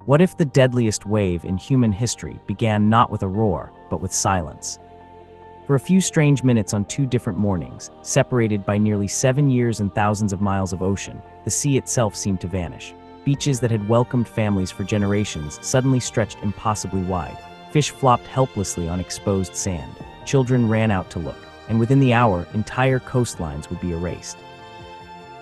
What if the deadliest wave in human history began not with a roar, but with silence? For a few strange minutes on two different mornings, separated by nearly 7 years and thousands of miles of ocean, the sea itself seemed to vanish. Beaches that had welcomed families for generations suddenly stretched impossibly wide. Fish flopped helplessly on exposed sand. Children ran out to look, and within the hour, entire coastlines would be erased.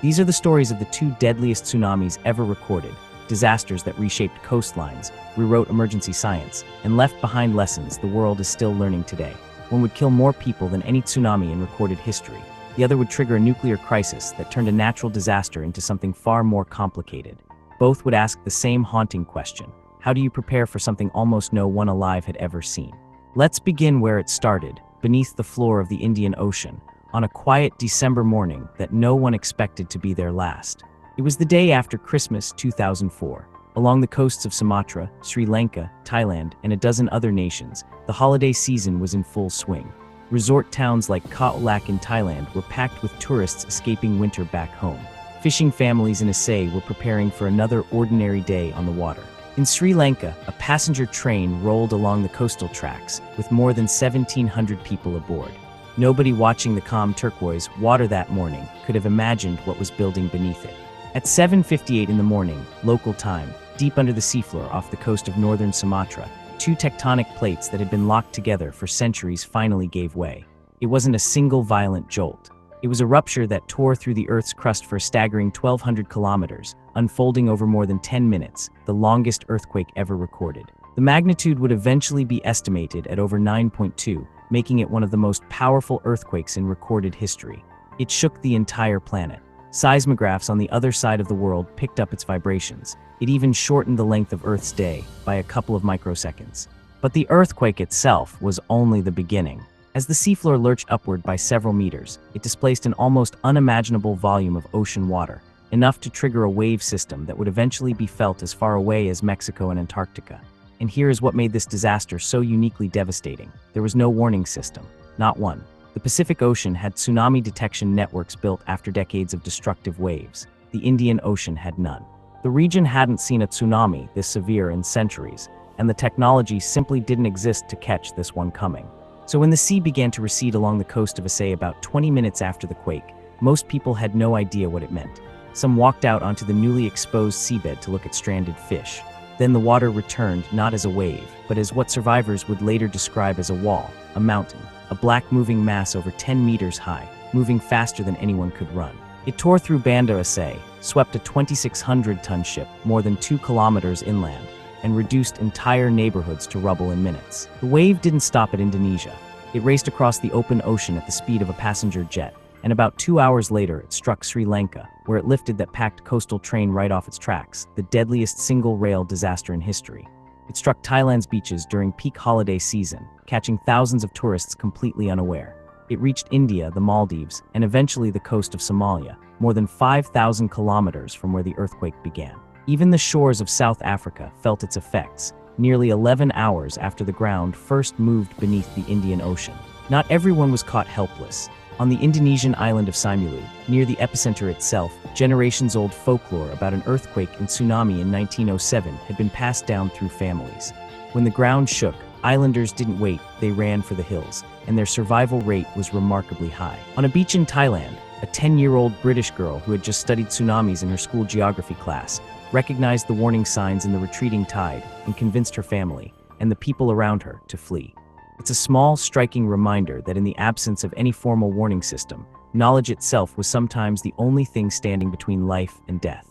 These are the stories of the two deadliest tsunamis ever recorded, disasters that reshaped coastlines, rewrote emergency science, and left behind lessons the world is still learning today. One would kill more people than any tsunami in recorded history. The other would trigger a nuclear crisis that turned a natural disaster into something far more complicated. Both would ask the same haunting question: how do you prepare for something almost no one alive had ever seen? Let's begin where it started, beneath the floor of the Indian Ocean, on a quiet December morning that no one expected to be their last. It was the day after Christmas 2004. Along the coasts of Sumatra, Sri Lanka, Thailand, and a dozen other nations, the holiday season was in full swing. Resort towns like Khao Lak in Thailand were packed with tourists escaping winter back home. Fishing families in Aceh were preparing for another ordinary day on the water. In Sri Lanka, a passenger train rolled along the coastal tracks, with more than 1,700 people aboard. Nobody watching the calm turquoise water that morning could have imagined what was building beneath it. At 7:58 in the morning, local time, deep under the seafloor off the coast of northern Sumatra, two tectonic plates that had been locked together for centuries finally gave way. It wasn't a single violent jolt. It was a rupture that tore through the Earth's crust for a staggering 1,200 kilometers, unfolding over more than 10 minutes, the longest earthquake ever recorded. The magnitude would eventually be estimated at over 9.2, making it one of the most powerful earthquakes in recorded history. It shook the entire planet. Seismographs on the other side of the world picked up its vibrations. It even shortened the length of Earth's day by a couple of microseconds. But the earthquake itself was only the beginning. As the seafloor lurched upward by several meters, it displaced an almost unimaginable volume of ocean water, enough to trigger a wave system that would eventually be felt as far away as Mexico and Antarctica. And here is what made this disaster so uniquely devastating. There was no warning system, not one. The Pacific Ocean had tsunami detection networks built after decades of destructive waves. The Indian Ocean had none. The region hadn't seen a tsunami this severe in centuries, and the technology simply didn't exist to catch this one coming. So when the sea began to recede along the coast of Aceh about 20 minutes after the quake, most people had no idea what it meant. Some walked out onto the newly exposed seabed to look at stranded fish. Then the water returned not as a wave, but as what survivors would later describe as a wall, a mountain, a black moving mass over 10 meters high, moving faster than anyone could run. It tore through Banda Aceh, swept a 2,600-ton ship more than 2 kilometers inland, and reduced entire neighborhoods to rubble in minutes. The wave didn't stop at Indonesia. It raced across the open ocean at the speed of a passenger jet, and about 2 hours later it struck Sri Lanka, where it lifted that packed coastal train right off its tracks, the deadliest single-rail disaster in history. It struck Thailand's beaches during peak holiday season, catching thousands of tourists completely unaware. It reached India, the Maldives, and eventually the coast of Somalia, more than 5,000 kilometers from where the earthquake began. Even the shores of South Africa felt its effects, nearly 11 hours after the ground first moved beneath the Indian Ocean. Not everyone was caught helpless. On the Indonesian island of Simelu, near the epicenter itself, generations-old folklore about an earthquake and tsunami in 1907 had been passed down through families. When the ground shook, islanders didn't wait, they ran for the hills, and their survival rate was remarkably high. On a beach in Thailand, a 10-year-old British girl who had just studied tsunamis in her school geography class recognized the warning signs in the retreating tide and convinced her family, and the people around her, to flee. It's a small, striking reminder that in the absence of any formal warning system, knowledge itself was sometimes the only thing standing between life and death.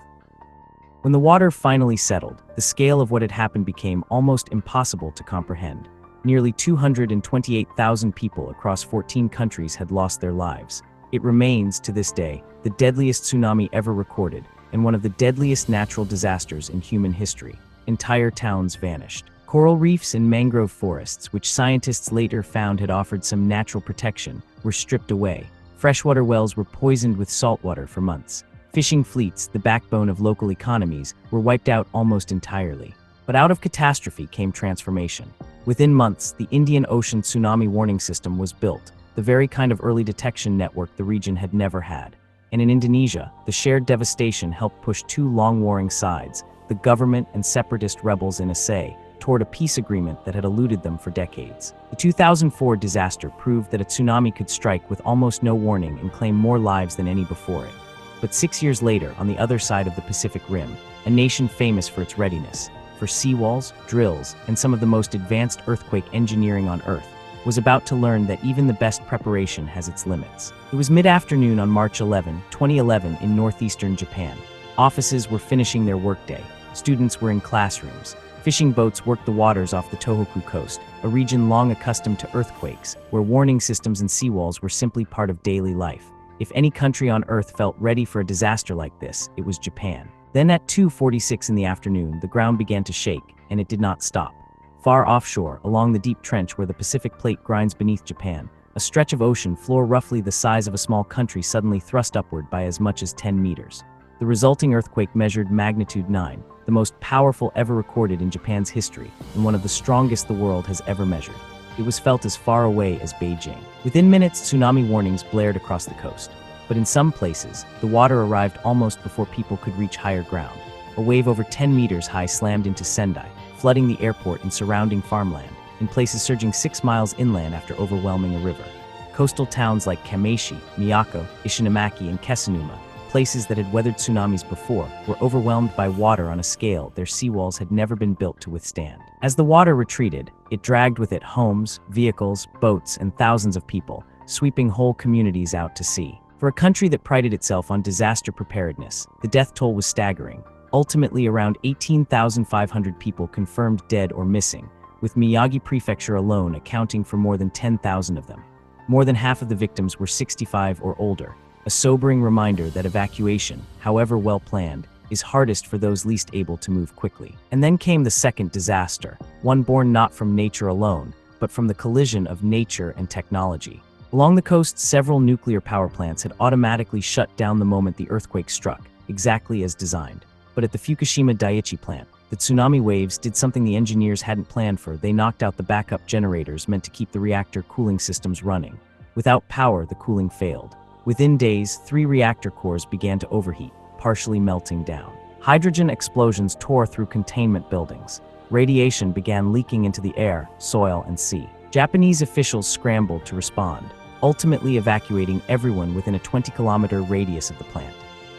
When the water finally settled, the scale of what had happened became almost impossible to comprehend. Nearly 228,000 people across 14 countries had lost their lives. It remains, to this day, the deadliest tsunami ever recorded, and one of the deadliest natural disasters in human history. Entire towns vanished. Coral reefs and mangrove forests, which scientists later found had offered some natural protection, were stripped away. Freshwater wells were poisoned with saltwater for months. Fishing fleets, the backbone of local economies, were wiped out almost entirely. But out of catastrophe came transformation. Within months, the Indian Ocean Tsunami Warning System was built, the very kind of early detection network the region had never had. And in Indonesia, the shared devastation helped push two long-warring sides, the government and separatist rebels in Aceh toward a peace agreement that had eluded them for decades. The 2004 disaster proved that a tsunami could strike with almost no warning and claim more lives than any before it. But 6 years later, on the other side of the Pacific Rim, a nation famous for its readiness, for seawalls, drills, and some of the most advanced earthquake engineering on Earth, was about to learn that even the best preparation has its limits. It was mid-afternoon on March 11, 2011 in northeastern Japan. Offices were finishing their workday. Students were in classrooms. Fishing boats worked the waters off the Tohoku coast, a region long accustomed to earthquakes, where warning systems and seawalls were simply part of daily life. If any country on Earth felt ready for a disaster like this, it was Japan. Then at 2:46 in the afternoon, the ground began to shake, and it did not stop. Far offshore, along the deep trench where the Pacific Plate grinds beneath Japan, a stretch of ocean floor roughly the size of a small country suddenly thrust upward by as much as 10 meters. The resulting earthquake measured magnitude 9, the most powerful ever recorded in Japan's history, and one of the strongest the world has ever measured. It was felt as far away as Beijing. Within minutes, tsunami warnings blared across the coast. But in some places, the water arrived almost before people could reach higher ground. A wave over 10 meters high slammed into Sendai, flooding the airport and surrounding farmland, in places surging 6 miles inland after overwhelming a river. Coastal towns like Kameishi, Miyako, Ishinomaki, and Kesunuma, places that had weathered tsunamis before, were overwhelmed by water on a scale their seawalls had never been built to withstand. As the water retreated, it dragged with it homes, vehicles, boats, and thousands of people, sweeping whole communities out to sea. For a country that prided itself on disaster preparedness, the death toll was staggering. Ultimately, around 18,500 people confirmed dead or missing, with Miyagi Prefecture alone accounting for more than 10,000 of them. More than half of the victims were 65 or older, a sobering reminder that evacuation, however well planned, is hardest for those least able to move quickly. And then came the second disaster, one born not from nature alone, but from the collision of nature and technology. Along the coast, several nuclear power plants had automatically shut down the moment the earthquake struck, exactly as designed. But at the Fukushima Daiichi plant, the tsunami waves did something the engineers hadn't planned for. They knocked out the backup generators meant to keep the reactor cooling systems running. Without power, the cooling failed. Within days, 3 reactor cores began to overheat, partially melting down. Hydrogen explosions tore through containment buildings. Radiation began leaking into the air, soil, and sea. Japanese officials scrambled to respond, ultimately evacuating everyone within a 20-kilometer radius of the plant.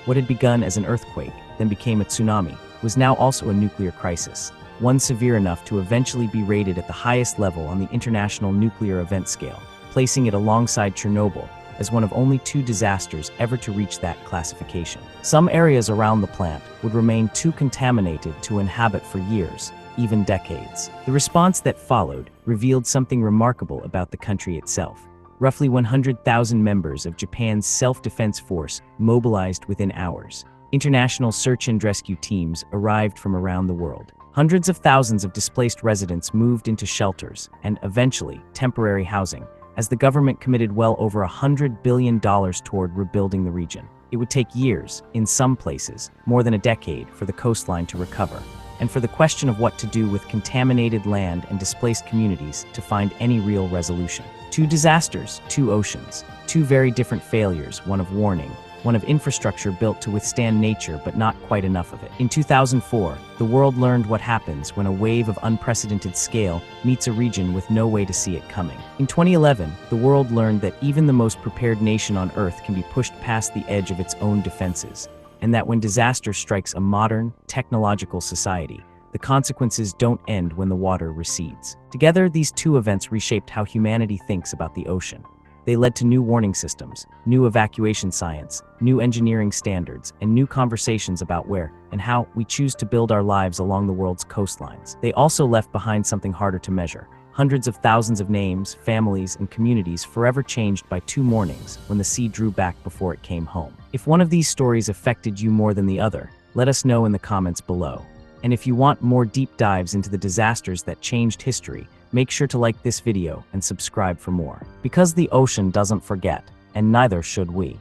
What had begun as an earthquake, then became a tsunami, was now also a nuclear crisis, one severe enough to eventually be rated at the highest level on the International Nuclear Event Scale, placing it alongside Chernobyl as one of only 2 disasters ever to reach that classification. Some areas around the plant would remain too contaminated to inhabit for years, even decades. The response that followed revealed something remarkable about the country itself. Roughly 100,000 members of Japan's self-defense force mobilized within hours. International search and rescue teams arrived from around the world. Hundreds of thousands of displaced residents moved into shelters and, eventually, temporary housing, as the government committed well over $100 billion toward rebuilding the region. It would take years, in some places, more than a decade, for the coastline to recover, and for the question of what to do with contaminated land and displaced communities to find any real resolution. 2 disasters, 2 oceans, 2 very different failures, one of warning, one of infrastructure built to withstand nature but not quite enough of it. In 2004, the world learned what happens when a wave of unprecedented scale meets a region with no way to see it coming. In 2011, the world learned that even the most prepared nation on Earth can be pushed past the edge of its own defenses, and that when disaster strikes a modern, technological society, the consequences don't end when the water recedes. Together, these 2 events reshaped how humanity thinks about the ocean. They led to new warning systems, new evacuation science, new engineering standards, and new conversations about where and how we choose to build our lives along the world's coastlines. They also left behind something harder to measure: hundreds of thousands of names, families, and communities forever changed by 2 mornings when the sea drew back before it came home. If one of these stories affected you more than the other, let us know in the comments below. And if you want more deep dives into the disasters that changed history, make sure to like this video and subscribe for more. Because the ocean doesn't forget, and neither should we.